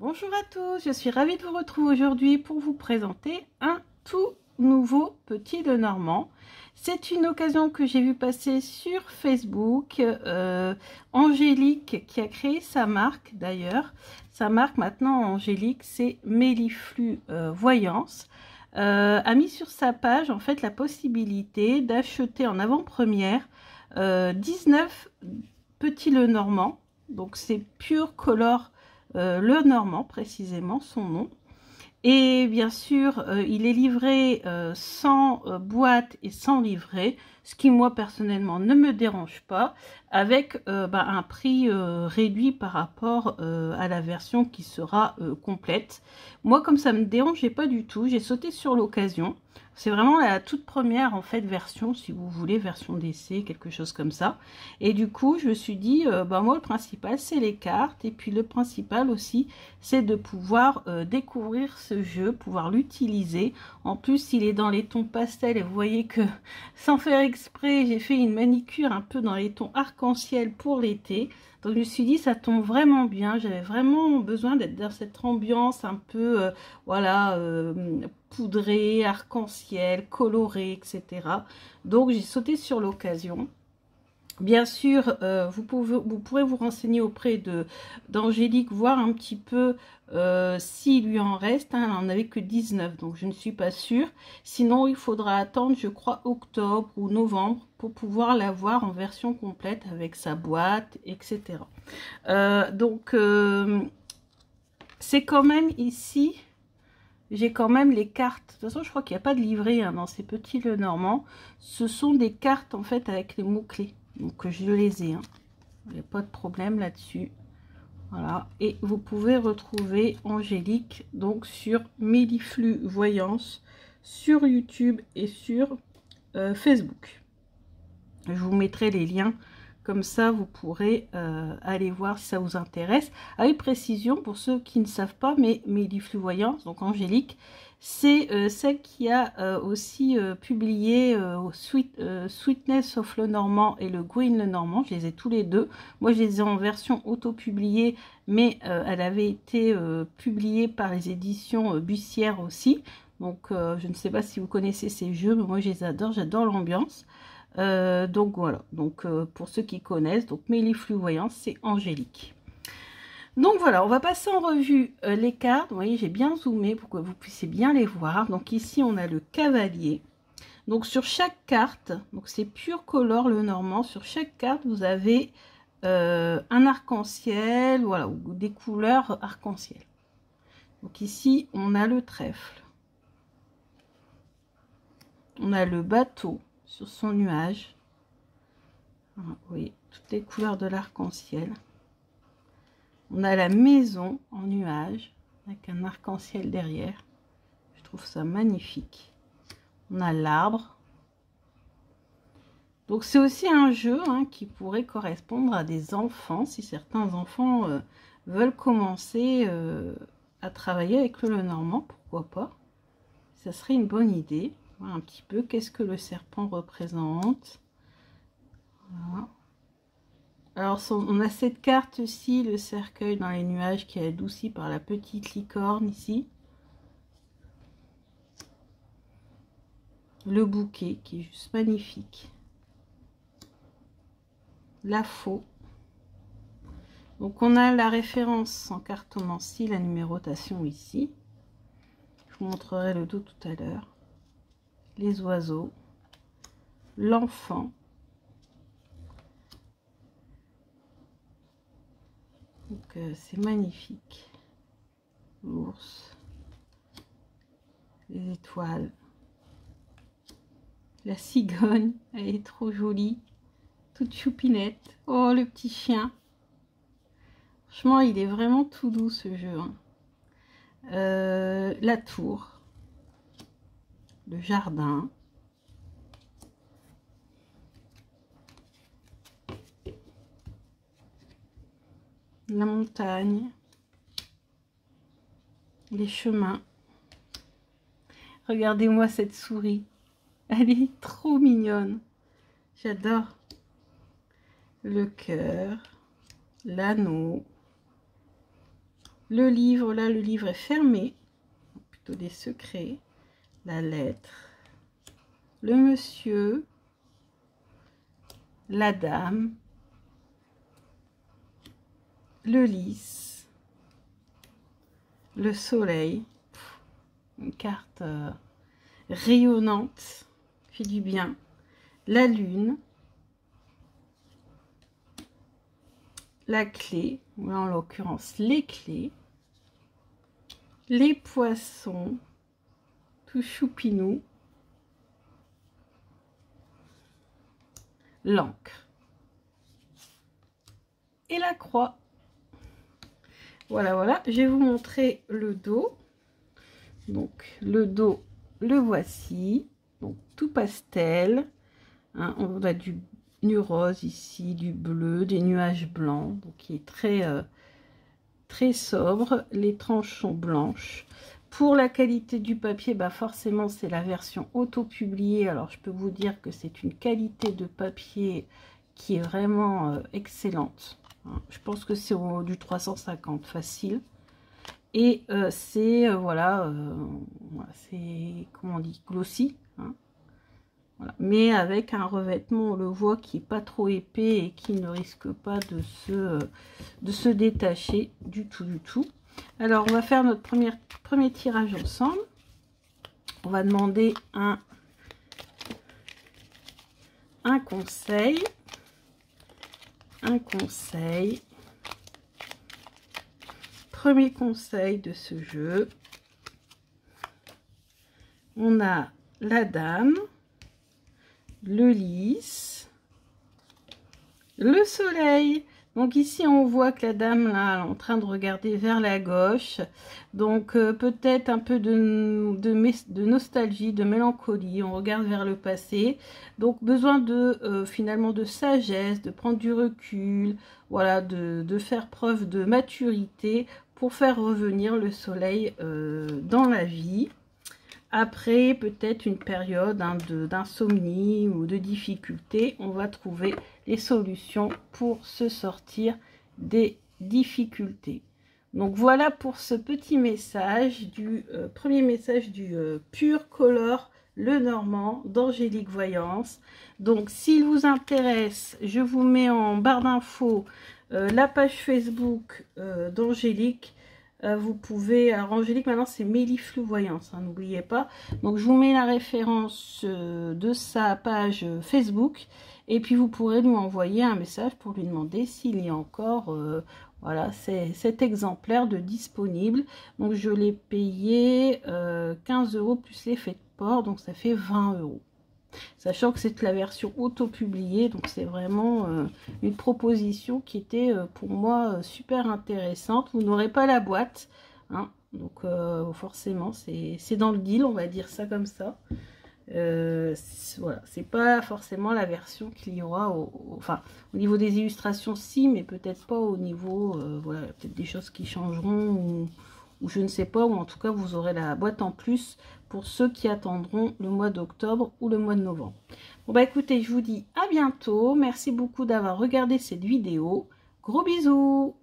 Bonjour à tous, je suis ravie de vous retrouver aujourd'hui pour vous présenter un tout nouveau petit Lenormand. C'est une occasion que j'ai vu passer sur Facebook. Angélique qui a créé sa marque d'ailleurs. Sa marque maintenant Angélique, c'est Méliflu Voyance. A mis sur sa page en fait la possibilité d'acheter en avant-première 19 petits Lenormand. Donc c'est Pure Color Lenormand, précisément son nom. Et bien sûr, il est livré sans boîte et sans livret, ce qui moi personnellement ne me dérange pas, avec un prix réduit par rapport à la version qui sera complète. Moi, comme ça me dérangeait pas du tout, j'ai sauté sur l'occasion. C'est vraiment la toute première en fait version, si vous voulez, version d'essai, quelque chose comme ça. Et du coup, je me suis dit, moi le principal c'est les cartes, et puis le principal aussi c'est de pouvoir découvrir ce jeu, pouvoir l'utiliser. En plus, il est dans les tons pastels, et vous voyez que sans faire exprès, j'ai fait une manicure un peu dans les tons arc-en-ciel pour l'été. Donc je me suis dit, ça tombe vraiment bien. J'avais vraiment besoin d'être dans cette ambiance un peu, poudrée, arc-en-ciel, colorée, etc. Donc j'ai sauté sur l'occasion. Bien sûr, vous pourrez vous renseigner auprès d'Angélique, voir un petit peu s'il lui en reste. Elle n'en avait que 19, donc je ne suis pas sûre. Sinon, il faudra attendre, je crois, octobre ou novembre pour pouvoir l'avoir en version complète avec sa boîte, etc. C'est quand même ici, j'ai quand même les cartes. De toute façon, je crois qu'il n'y a pas de livret dans ces petits Lenormand. Ce sont des cartes en fait avec les mots-clés. Donc je les ai, il n'y a pas de problème là-dessus. Voilà, et vous pouvez retrouver Angélique donc sur Méliflu Voyance sur YouTube et sur Facebook. Je vous mettrai les liens, comme ça vous pourrez aller voir si ça vous intéresse. Avec précision, pour ceux qui ne savent pas, mais Méliflu Voyance, donc Angélique, c'est celle qui a aussi publié Sweetness of Lenormand et le Green Lenormand. Je les ai tous les deux. Moi, je les ai en version auto-publiée, mais elle avait été publiée par les éditions Bussière aussi. Donc, je ne sais pas si vous connaissez ces jeux, mais moi, je les adore. J'adore l'ambiance. Donc, voilà. Donc, pour ceux qui connaissent, donc Méliflu Voyance, c'est Angélique. Donc voilà, on va passer en revue les cartes. Vous voyez, j'ai bien zoomé pour que vous puissiez bien les voir. Donc ici, on a le cavalier. Donc sur chaque carte, donc c'est Pure Color Lenormand, sur chaque carte, vous avez un arc-en-ciel, voilà, ou des couleurs arc-en-ciel. Donc ici, on a le trèfle. On a le bateau sur son nuage. Voilà, vous voyez, toutes les couleurs de l'arc-en-ciel. On a la maison en nuage avec un arc-en-ciel derrière. Je trouve ça magnifique. On a l'arbre. Donc c'est aussi un jeu qui pourrait correspondre à des enfants, si certains enfants veulent commencer à travailler avec le Lenormand, pourquoi pas. Ça serait une bonne idée. Voilà un petit peu qu'est-ce que le serpent représente. Voilà. Alors, on a cette carte-ci, le cercueil dans les nuages, qui est adouci par la petite licorne ici. Le bouquet, qui est juste magnifique. La faux. Donc, on a la référence en cartomancie, la numérotation ici. Je vous montrerai le dos tout à l'heure. Les oiseaux. L'enfant. Donc c'est magnifique. L'ours, les étoiles, la cigogne, elle est trop jolie, toute choupinette. Oh, le petit chien. Franchement, il est vraiment tout doux ce jeu. La tour, le jardin. La montagne, les chemins. Regardez-moi cette souris, elle est trop mignonne, j'adore. Le cœur, l'anneau, Le livre, là, le livre est fermé. Plutôt des secrets. La lettre. Le monsieur. La dame. Le lys. Le soleil. Une carte rayonnante. Fait du bien. La lune. La clé. Là, en l'occurrence, les clés. Les poissons. Tout choupinou. L'encre. Et la croix. Voilà, voilà. Je vais vous montrer le dos. Donc, le dos, le voici. Donc, tout pastel. Hein, on a du rose ici, du bleu, des nuages blancs. Donc, qui est très sobre. Les tranches sont blanches. Pour la qualité du papier, bah forcément, c'est la version auto-publiée. Alors, je peux vous dire que c'est une qualité de papier qui est vraiment excellente. Je pense que c'est du 350 facile. Et c'est, voilà, c'est, comment on dit, glossy. Hein, voilà. Mais avec un revêtement, on le voit, qui n'est pas trop épais et qui ne risque pas de se détacher du tout, du tout. Alors, on va faire notre premier tirage ensemble. On va demander un conseil. Un conseil. Premier conseil de ce jeu. On a la dame, le lys, le soleil. Donc ici, on voit que la dame, là, elle est en train de regarder vers la gauche. Donc, peut-être un peu de nostalgie, de mélancolie. On regarde vers le passé. Donc, besoin de, finalement, de sagesse, de prendre du recul. Voilà, de faire preuve de maturité pour faire revenir le soleil dans la vie. Après, peut-être une période d'insomnie ou de difficulté, on va trouver les solutions pour se sortir des difficultés. Donc voilà pour ce petit message, premier message du Pure Color Lenormand d'Angélique Voyance. Donc s'il vous intéresse, je vous mets en barre d'infos la page Facebook d'Angélique. Vous pouvez, alors Angélique maintenant c'est Méliflou Voyance, hein, n'oubliez pas. Donc je vous mets la référence de sa page Facebook et puis vous pourrez nous envoyer un message pour lui demander s'il y a encore voilà, cet exemplaire de disponible. Donc je l'ai payé 15 € plus les frais de port, donc ça fait 20 €. Sachant que c'est la version auto-publiée, donc c'est vraiment une proposition qui était pour moi super intéressante. Vous n'aurez pas la boîte, hein, donc forcément c'est dans le deal, on va dire ça comme ça. Voilà, c'est pas forcément la version qu'il y aura enfin au niveau des illustrations si, mais peut-être pas au niveau voilà, peut-être des choses qui changeront ou je ne sais pas, ou en tout cas vous aurez la boîte en plus pour ceux qui attendront le mois d'octobre ou le mois de novembre. Bon bah écoutez, je vous dis à bientôt, merci beaucoup d'avoir regardé cette vidéo, gros bisous.